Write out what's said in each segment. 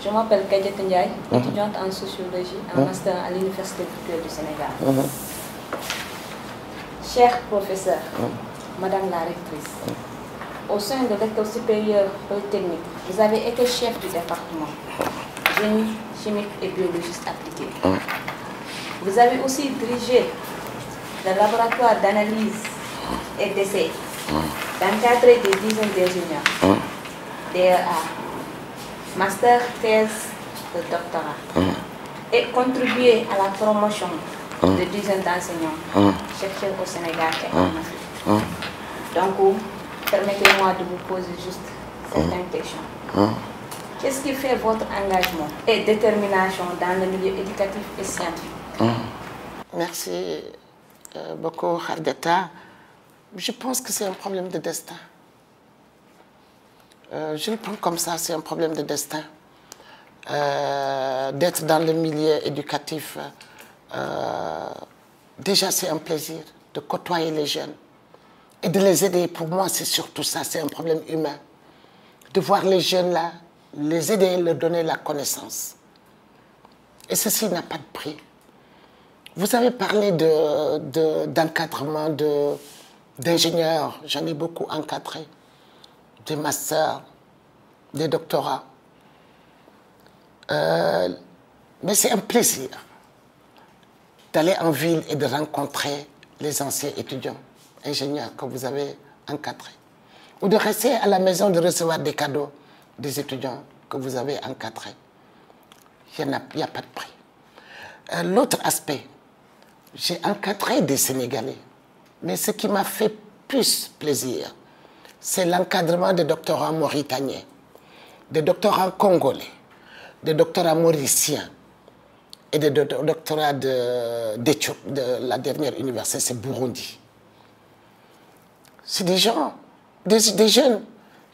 Je m'appelle Kadiatou Ndiaye, étudiante en sociologie, en master à l'Université virtuelle du Sénégal. Chers professeurs, Madame la rectrice, au sein de l'école supérieure polytechnique, vous avez été chef du département, génie chimique et biologiste appliqué. Vous avez aussi dirigé le laboratoire d'analyse et d'essai, d'encadrer des dizaines d'ingénieurs, DEA, master, thèse de doctorat, et contribuer à la promotion de dizaines d'enseignants, chercheurs au Sénégal et en Afrique. Donc, permettez-moi de vous poser juste certaines questions. Qu'est-ce qui fait votre engagement et détermination dans le milieu éducatif et scientifique? Merci beaucoup, Khadijata. Je pense que c'est un problème de destin. Je le prends comme ça, c'est un problème de destin. D'être dans le milieu éducatif, déjà c'est un plaisir de côtoyer les jeunes et de les aider. Pour moi, c'est surtout ça, c'est un problème humain. De voir les jeunes là, les aider, leur donner la connaissance. Et ceci n'a pas de prix. Vous avez parlé d'encadrement d'ingénieurs, j'en ai beaucoup encadré, des masters, des doctorats. Mais c'est un plaisir d'aller en ville et de rencontrer les anciens étudiants, ingénieurs que vous avez encadrés. Ou de rester à la maison, de recevoir des cadeaux des étudiants que vous avez encadrés. Il n'y a pas de prix. L'autre aspect, j'ai encadré des Sénégalais. Mais ce qui m'a fait plus plaisir, c'est l'encadrement des doctorants mauritaniens, des doctorants congolais, des doctorats mauriciens et des doctorats d'Éthiopie, de la dernière université, c'est Burundi. C'est des gens, des jeunes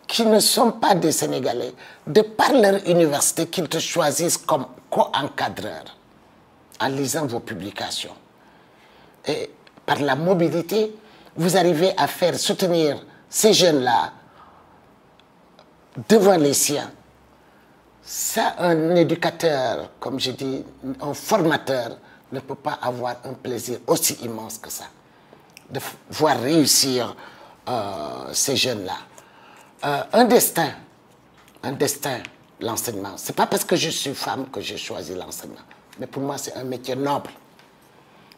qui ne sont pas des Sénégalais, de par leur université, qu'ils te choisissent comme co-encadreur en lisant vos publications. Et par la mobilité, vous arrivez à faire soutenir ces jeunes-là devant les siens. Ça, un éducateur, comme je dis, un formateur, ne peut pas avoir un plaisir aussi immense que ça, de voir réussir ces jeunes-là. Un destin, l'enseignement. Ce n'est pas parce que je suis femme que j'ai choisi l'enseignement, mais pour moi, c'est un métier noble.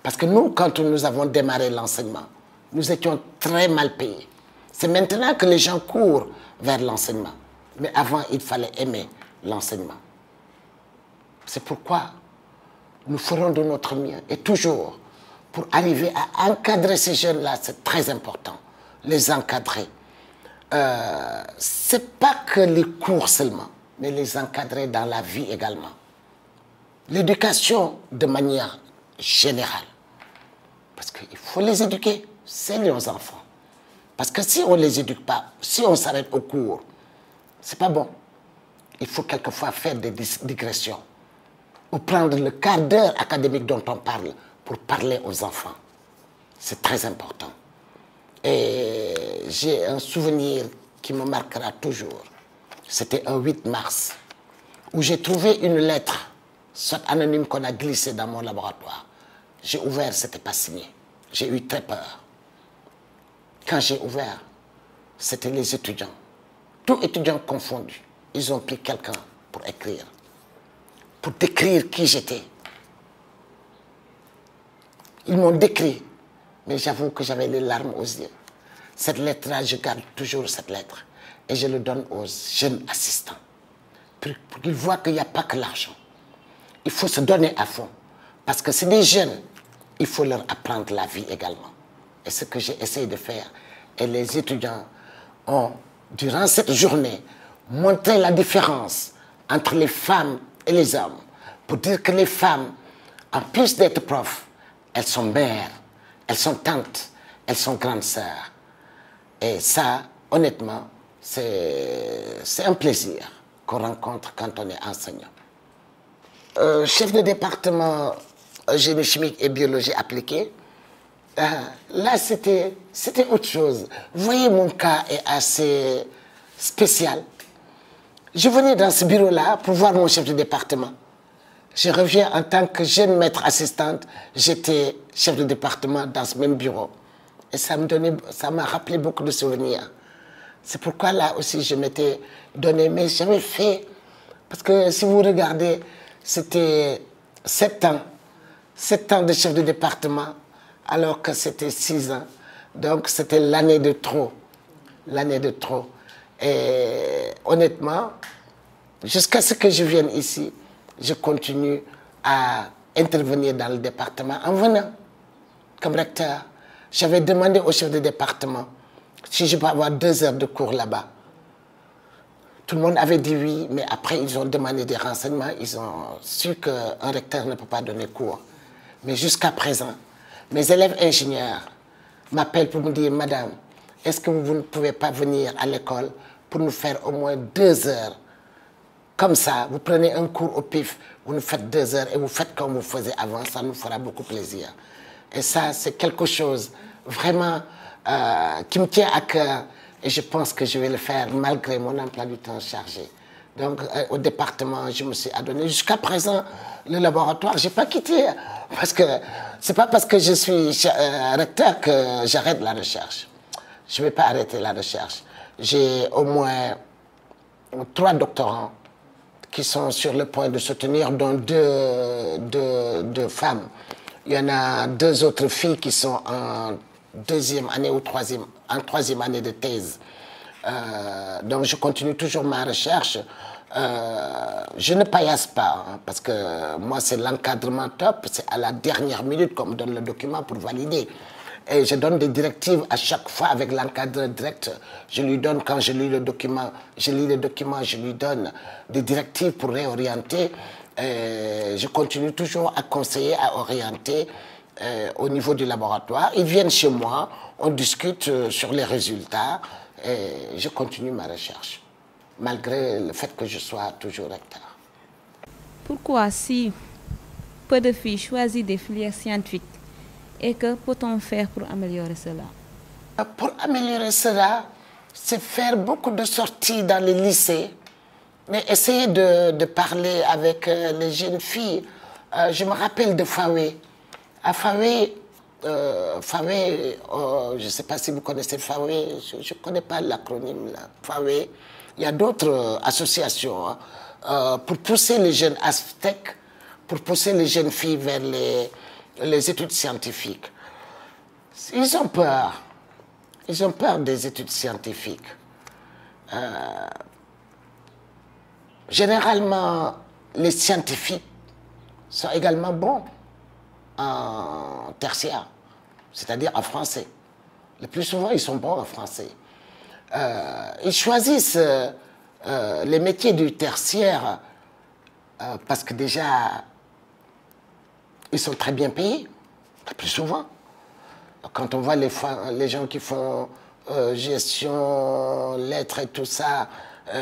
Parce que nous, quand nous avons démarré l'enseignement, nous étions très mal payés. C'est maintenant que les gens courent vers l'enseignement. Mais avant, il fallait aimer l'enseignement. C'est pourquoi nous ferons de notre mieux. Et toujours, pour arriver à encadrer ces jeunes-là, c'est très important. Les encadrer. Ce n'est pas que les cours seulement, mais les encadrer dans la vie également. L'éducation de manière générale. Parce qu'il faut les éduquer, c'est nos enfants. Parce que si on ne les éduque pas, si on s'arrête au cours, ce n'est pas bon. Il faut quelquefois faire des digressions. Ou prendre le quart d'heure académique dont on parle pour parler aux enfants. C'est très important. Et j'ai un souvenir qui me marquera toujours. C'était un 8 mars, où j'ai trouvé une lettre, soit anonyme, qu'on a glissée dans mon laboratoire. J'ai ouvert, ce n'était pas signé. J'ai eu très peur. Quand j'ai ouvert, c'était les étudiants. Tous étudiants confondus. Ils ont pris quelqu'un pour écrire, pour décrire qui j'étais. Ils m'ont décrit, mais j'avoue que j'avais les larmes aux yeux. Cette lettre-là, je garde toujours cette lettre. Et je le donne aux jeunes assistants. Pour qu'ils voient qu'il n'y a pas que l'argent. Il faut se donner à fond. Parce que c'est des jeunes, il faut leur apprendre la vie également. Et ce que j'ai essayé de faire. Et les étudiants ont, durant cette journée, montré la différence entre les femmes et les hommes. Pour dire que les femmes, en plus d'être profs, elles sont mères, elles sont tantes, elles sont grandes sœurs. Et ça, honnêtement, c'est un plaisir qu'on rencontre quand on est enseignant. Chef de département génie chimique et biologie appliquée, là, c'était autre chose. Vous voyez, mon cas est assez spécial. Je venais dans ce bureau-là pour voir mon chef de département. Je reviens en tant que jeune maître assistante. J'étais chef de département dans ce même bureau. Et ça m'a rappelé beaucoup de souvenirs. C'est pourquoi là aussi je m'étais donné, mais j'avais fait, parce que si vous regardez, c'était 7 ans. 7 ans de chef de département, alors que c'était 6 ans. Donc c'était l'année de trop. L'année de trop. Et honnêtement, jusqu'à ce que je vienne ici, je continue à intervenir dans le département en venant comme recteur. J'avais demandé au chef de département si je peux avoir 2 heures de cours là-bas. Tout le monde avait dit oui, mais après ils ont demandé des renseignements, ils ont su qu'un recteur ne peut pas donner cours. Mais jusqu'à présent, mes élèves ingénieurs m'appellent pour me dire « Madame, est-ce que vous ne pouvez pas venir à l'école pour nous faire au moins 2 heures? Comme ça, vous prenez un cours au pif, vous nous faites 2 heures et vous faites comme vous faisiez avant, ça nous fera beaucoup plaisir. » Et ça, c'est quelque chose vraiment qui me tient à cœur et je pense que je vais le faire malgré mon emploi du temps chargé. Donc, au département, je me suis adonné. Jusqu'à présent, le laboratoire, je n'ai pas quitté. Parce que ce n'est pas parce que je suis recteur que j'arrête la recherche. Je ne vais pas arrêter la recherche. J'ai au moins 3 doctorants qui sont sur le point de se tenir, dont deux femmes. Il y en a 2 autres filles qui sont en 2e année ou 3e année de thèse. Donc je continue toujours ma recherche. Je ne paillasse pas, hein, parce que moi c'est l'encadrement top, c'est à la dernière minute qu'on me donne le document pour valider. Et je donne des directives à chaque fois avec l'encadreur direct. Je lui donne, quand je lis le document, je lui donne des directives pour réorienter. Je continue toujours à conseiller, à orienter au niveau du laboratoire. Ils viennent chez moi, on discute sur les résultats et je continue ma recherche, malgré le fait que je sois toujours recteur. Pourquoi, si peu de filles choisissent des filières scientifiques, et que peut-on faire pour améliorer cela? Pour améliorer cela, c'est faire beaucoup de sorties dans les lycées, mais essayer de parler avec les jeunes filles. Je me rappelle de Fawe. À Fawe, je ne sais pas si vous connaissez Fawe, je ne connais pas l'acronyme là. Fawe. Il y a d'autres associations hein, pour pousser les jeunes aztèques, pour pousser les jeunes filles vers les études scientifiques. Ils ont peur. Ils ont peur des études scientifiques. Généralement, les scientifiques sont également bons en tertiaire, c'est-à-dire en français. Le plus souvent, ils sont bons en français. Ils choisissent les métiers du tertiaire parce que déjà, ils sont très bien payés, le plus souvent. Quand on voit les gens qui font gestion, lettres et tout ça,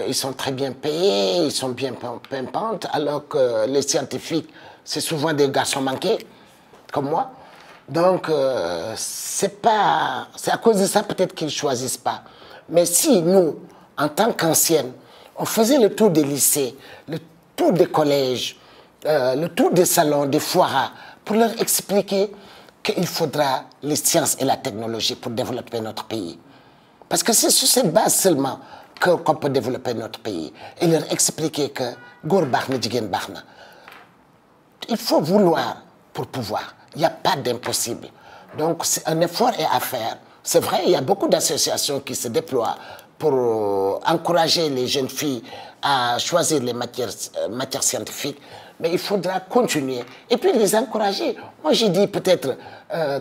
ils sont très bien payés, ils sont bien pimpantes, alors que les scientifiques, c'est souvent des garçons manqués, comme moi. Donc, c'est à cause de ça peut-être qu'ils ne choisissent pas. Mais si nous, en tant qu'anciennes, on faisait le tour des lycées, le tour des collèges, le tour des salons, des foires, pour leur expliquer qu'il faudra les sciences et la technologie pour développer notre pays. Parce que c'est sur cette base seulement qu'on peut développer notre pays. Et leur expliquer que góor baax na, jigéen baax na. Il faut vouloir pour pouvoir. Il n'y a pas d'impossible. Donc un effort est à faire. C'est vrai, il y a beaucoup d'associations qui se déploient pour encourager les jeunes filles à choisir les matières scientifiques. Mais il faudra continuer et puis les encourager. Moi, j'ai dit peut-être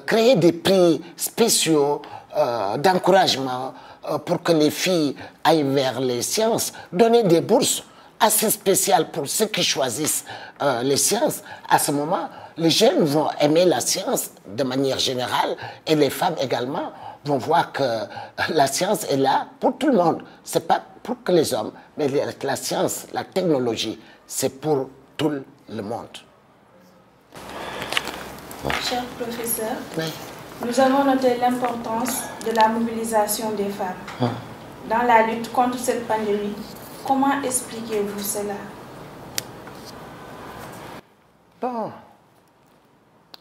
créer des prix spéciaux d'encouragement pour que les filles aillent vers les sciences, donner des bourses assez spéciales pour ceux qui choisissent les sciences. À ce moment, les jeunes vont aimer la science de manière générale et les femmes également vont voir que la science est là pour tout le monde. Ce n'est pas pour que les hommes, mais la science, la technologie, c'est pour tout le monde. Cher professeur, oui. Nous avons noté l'importance de la mobilisation des femmes dans la lutte contre cette pandémie Comment expliquez-vous cela? Bon,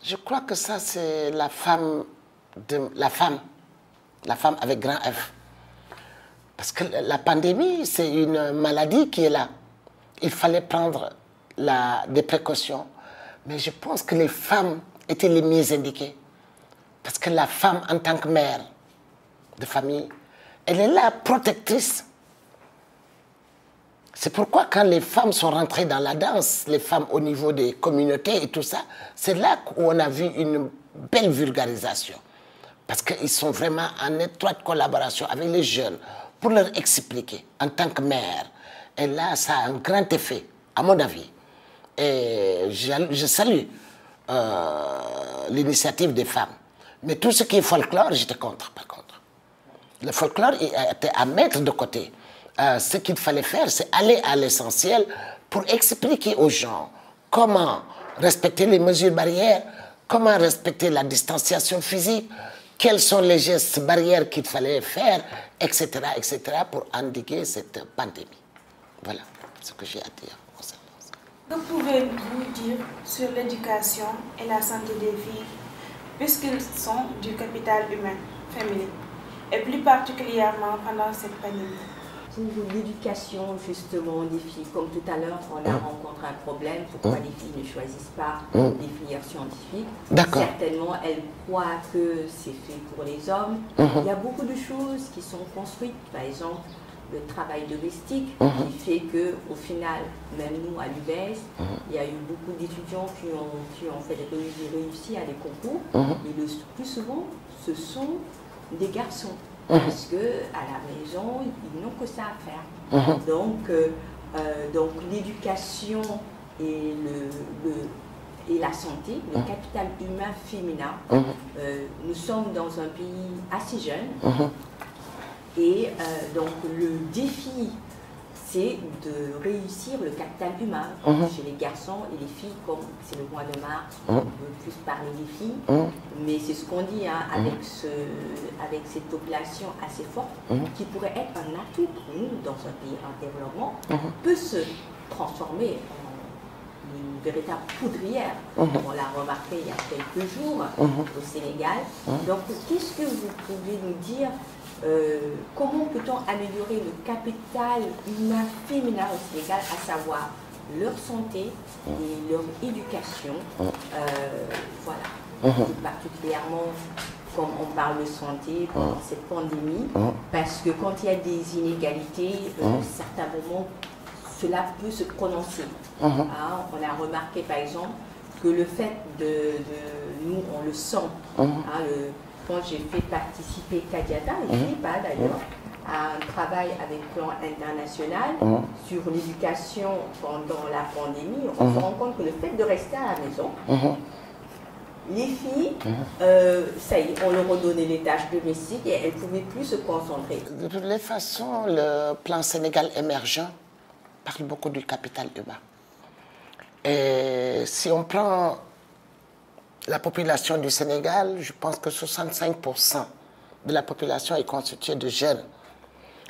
je crois que ça c'est la femme avec grand F. Parce que la pandémie, c'est une maladie qui est là. Il fallait prendre des précautions. Mais je pense que les femmes étaient les mieux indiquées. Parce que la femme, en tant que mère de famille, elle est là, protectrice. C'est pourquoi quand les femmes sont rentrées dans la danse, les femmes au niveau des communautés et tout ça, c'est là où on a vu une belle vulgarisation. Parce qu'ils sont vraiment en étroite collaboration avec les jeunes pour leur expliquer en tant que mère. Et là, ça a un grand effet, à mon avis. Et je salue l'initiative des femmes. Mais tout ce qui est folklore, j'étais contre, par contre. Le folklore était à mettre de côté. Ce qu'il fallait faire, c'est aller à l'essentiel pour expliquer aux gens comment respecter les mesures barrières, comment respecter la distanciation physique, quels sont les gestes barrières qu'il fallait faire, etc., etc., pour endiguer cette pandémie. Voilà ce que j'ai à dire concernant ça. Que pouvez-vous dire sur l'éducation et la santé des filles, puisqu'ils sont du capital humain féminin, et plus particulièrement pendant cette pandémie? Pour l'éducation justement des filles, comme tout à l'heure, on a rencontré un problème, pourquoi les filles ne choisissent pas des filières scientifiques. Certainement, elles croient que c'est fait pour les hommes. Il y a beaucoup de choses qui sont construites, par exemple, le travail domestique, qui fait qu'au final, même nous à l'UBS, il y a eu beaucoup d'étudiants qui ont fait réussi à des concours, et le plus souvent, ce sont des garçons. Parce qu'à la maison, ils n'ont que ça à faire. Donc l'éducation et la santé, le capital humain féminin, nous sommes dans un pays assez jeune. Et donc le défi, c'est de réussir le capital humain chez les garçons et les filles, comme c'est le mois de mars, on veut plus parler des filles, mais c'est ce qu'on dit, hein, avec cette population assez forte, qui pourrait être un atout pour nous dans un pays en développement, peut se transformer en une véritable poudrière. On l'a remarqué il y a quelques jours au Sénégal. Donc qu'est-ce que vous pouvez nous dire? Comment peut-on améliorer le capital humain féminin au Sénégal, à savoir leur santé et leur éducation, voilà. Et particulièrement, comme on parle de santé pendant cette pandémie, parce que quand il y a des inégalités, à certains moments, cela peut se prononcer. On a remarqué par exemple que le fait nous, on le sent, quand j'ai fait participer Kadiata, et pas d'ailleurs, à un travail avec Plan International sur l'éducation pendant la pandémie, on se rend compte que le fait de rester à la maison, les filles, ça y est, on leur redonnait les tâches domestiques et elles ne pouvaient plus se concentrer. De toutes les façons, le plan Sénégal émergent parle beaucoup du capital humain. Et si on prend la population du Sénégal, je pense que 65% de la population est constituée de jeunes.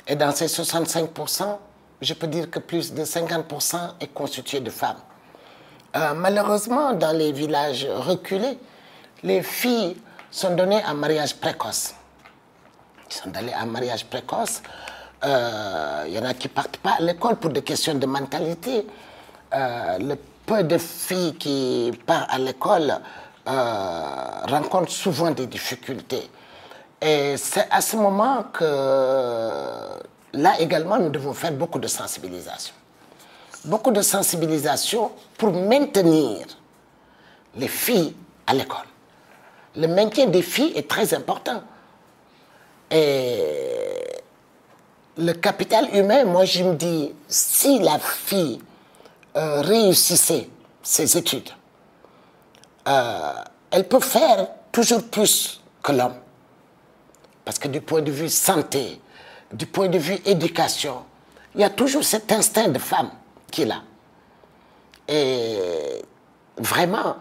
Et dans ces 65%, je peux dire que plus de 50% est constitué de femmes. Malheureusement, dans les villages reculés, les filles sont données en mariage précoce. Ils sont données en mariage précoce. Il y en a qui ne partent pas à l'école pour des questions de mentalité. Le peu de filles qui partent à l'école rencontrent souvent des difficultés. Et c'est à ce moment que, là également, nous devons faire beaucoup de sensibilisation. Beaucoup de sensibilisation pour maintenir les filles à l'école. Le maintien des filles est très important. Et le capital humain, moi je me dis, si la fille réussissait ses études, elle peut faire toujours plus que l'homme. Parce que du point de vue santé, du point de vue éducation, il y a toujours cet instinct de femme qui est là. Et vraiment,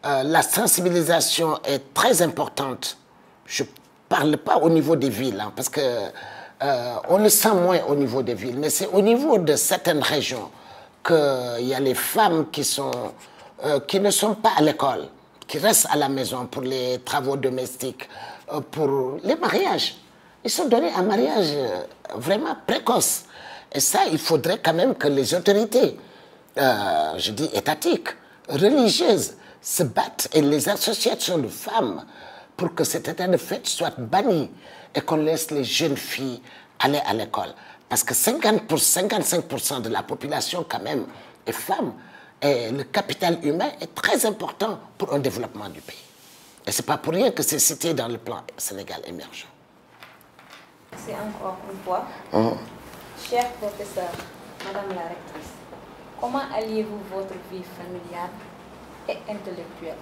la sensibilisation est très importante. Je ne parle pas au niveau des villes, hein, parce que On le sent moins au niveau des villes, mais c'est au niveau de certaines régions qu'il y a les femmes qui ne sont pas à l'école, qui restent à la maison pour les travaux domestiques, pour les mariages. Ils sont donnés un mariage vraiment précoce. Et ça, il faudrait quand même que les autorités, je dis étatiques, religieuses, se battent, et les associations de femmes, pour que cet état de fait soit banni et qu'on laisse les jeunes filles aller à l'école. Parce que 55% de la population quand même est femme. Et le capital humain est très important pour un développement du pays. Et ce n'est pas pour rien que c'est cité dans le plan Sénégal émergent. C'est encore une fois. Cher professeur, Madame la rectrice, comment alliez-vous votre vie familiale et intellectuelle?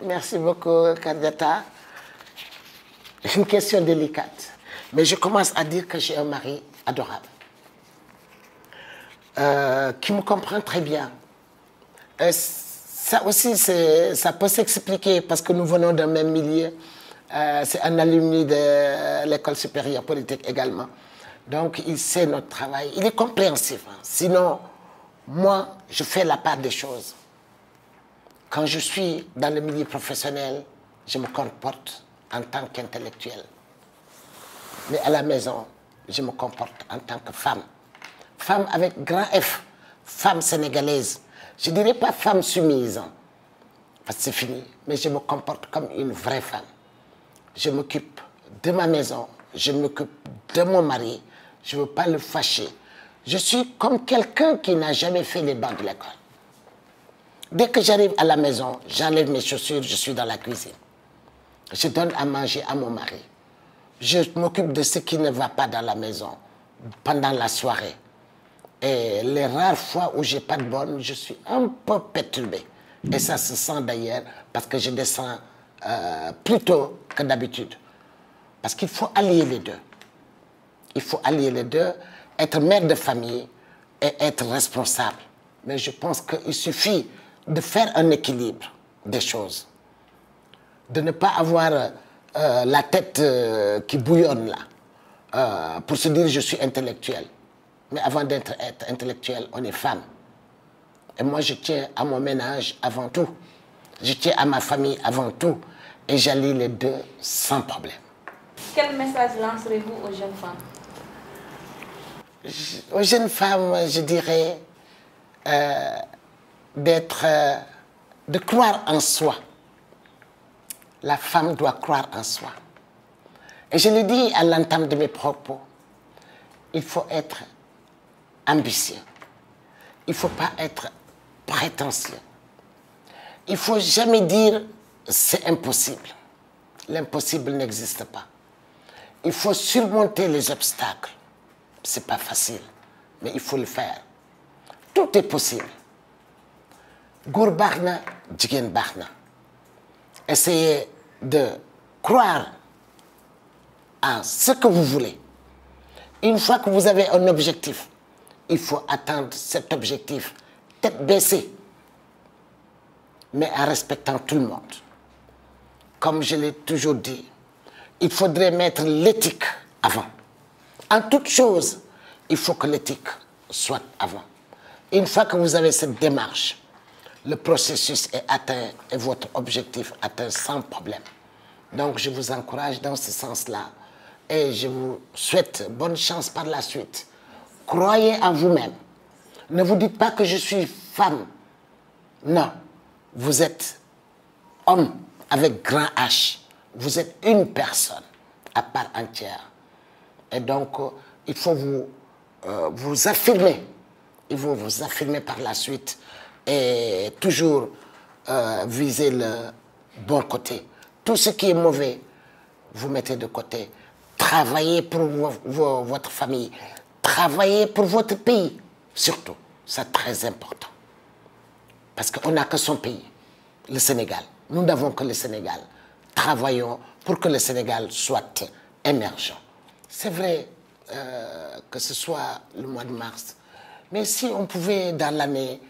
Merci beaucoup, Kardiata. Une question délicate. Mais je commence à dire que j'ai un mari adorable, qui me comprend très bien. Ça aussi, ça peut s'expliquer parce que nous venons d'un même milieu. C'est un alumni de l'école supérieure politique également. Donc, il sait notre travail. Il est compréhensif. Hein. Sinon, moi, je fais la part des choses. Quand je suis dans le milieu professionnel, je me comporte en tant qu'intellectuel. Mais à la maison, je me comporte en tant que femme. Femme avec grand F, femme sénégalaise. Je ne dirais pas femme soumise, parce que c'est fini, mais je me comporte comme une vraie femme. Je m'occupe de ma maison, je m'occupe de mon mari, je ne veux pas le fâcher. Je suis comme quelqu'un qui n'a jamais fait les bancs de l'école. Dès que j'arrive à la maison, j'enlève mes chaussures, je suis dans la cuisine. Je donne à manger à mon mari. Je m'occupe de ce qui ne va pas dans la maison pendant la soirée. Et les rares fois où je n'ai pas de bonne, je suis un peu perturbé. Et ça se sent d'ailleurs parce que je descends plus tôt que d'habitude. Parce qu'il faut allier les deux. Il faut allier les deux, être mère de famille et être responsable. Mais je pense qu'il suffit de faire un équilibre des choses. De ne pas avoir la tête qui bouillonne là, pour se dire je suis intellectuel. Mais avant d'être intellectuel, on est femme. Et moi, je tiens à mon ménage avant tout. Je tiens à ma famille avant tout. Et j'allie les deux sans problème. Quel message lancerez-vous aux jeunes femmes? Aux jeunes femmes, je dirais de croire en soi. La femme doit croire en soi. Et je le dis à l'entame de mes propos, il faut être ambitieux. Il ne faut pas être prétentieux. Il ne faut jamais dire c'est impossible. L'impossible n'existe pas. Il faut surmonter les obstacles. Ce n'est pas facile, mais il faut le faire. Tout est possible. Góor baax na, jigéen baax na. Essayez de croire en ce que vous voulez. Une fois que vous avez un objectif, il faut atteindre cet objectif tête baissée, mais en respectant tout le monde. Comme je l'ai toujours dit, il faudrait mettre l'éthique avant. En toute chose, il faut que l'éthique soit avant. Une fois que vous avez cette démarche, le processus est atteint et votre objectif atteint sans problème. Donc je vous encourage dans ce sens-là et je vous souhaite bonne chance par la suite. Croyez en vous-même. Ne vous dites pas que je suis femme. Non, vous êtes homme avec grand H. Vous êtes une personne à part entière. Et donc, il faut vous affirmer. Il faut vous affirmer par la suite et toujours viser le bon côté. Tout ce qui est mauvais, vous mettez de côté. Travaillez pour votre famille. Travaillez pour votre pays, surtout. C'est très important. Parce qu'on n'a que son pays, le Sénégal. Nous n'avons que le Sénégal. Travaillons pour que le Sénégal soit émergent. C'est vrai que ce soit le mois de mars, mais si on pouvait dans l'année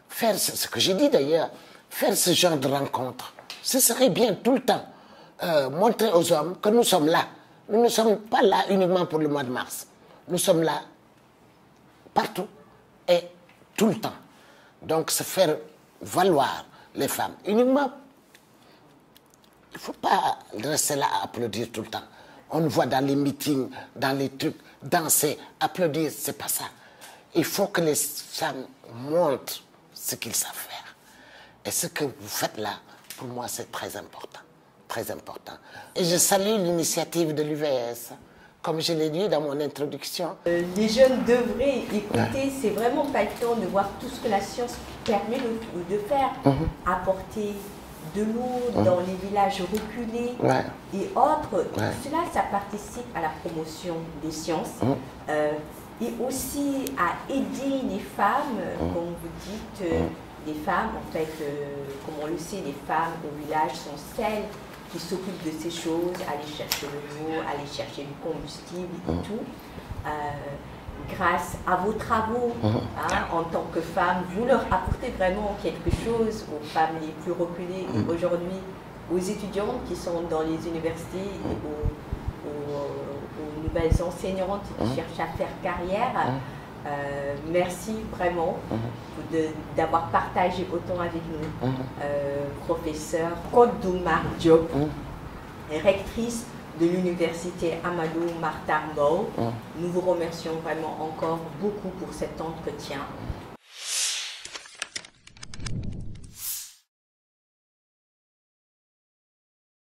faire ce que j'ai dit d'ailleurs, faire ce genre de rencontre, ce serait bien tout le temps. Montrer aux hommes que nous sommes là, Nous ne sommes pas là uniquement pour le mois de mars. Nous sommes là partout et tout le temps. Donc, se faire valoir les femmes. Uniquement, il ne faut pas rester là à applaudir tout le temps. On nous voit dans les meetings, dans les trucs, danser, applaudir, c'est pas ça. Il faut que les femmes montrent ce qu'ils savent faire. Et ce que vous faites là, pour moi, c'est très important. Très important. Et je salue l'initiative de l'UVS. Comme je l'ai dit dans mon introduction. Les jeunes devraient écouter, c'est vraiment passionnant de voir tout ce que la science permet de faire. Apporter de l'eau dans les villages reculés et autres. Tout cela, ça participe à la promotion des sciences et aussi à aider les femmes, comme vous dites, les femmes, en fait, comme on le sait, les femmes au village sont celles qui s'occupent de ces choses, aller chercher l'eau, aller chercher du combustible et tout. Grâce à vos travaux, en tant que femmes, vous leur apportez vraiment quelque chose aux femmes les plus reculées et aujourd'hui aux étudiantes qui sont dans les universités et aux nouvelles enseignantes qui cherchent à faire carrière. Merci vraiment d'avoir partagé autant avec nous. Professeur Kodoumar Diop, rectrice de l'université Amadou Mahtar Mbow. Nous vous remercions vraiment encore beaucoup pour cet entretien.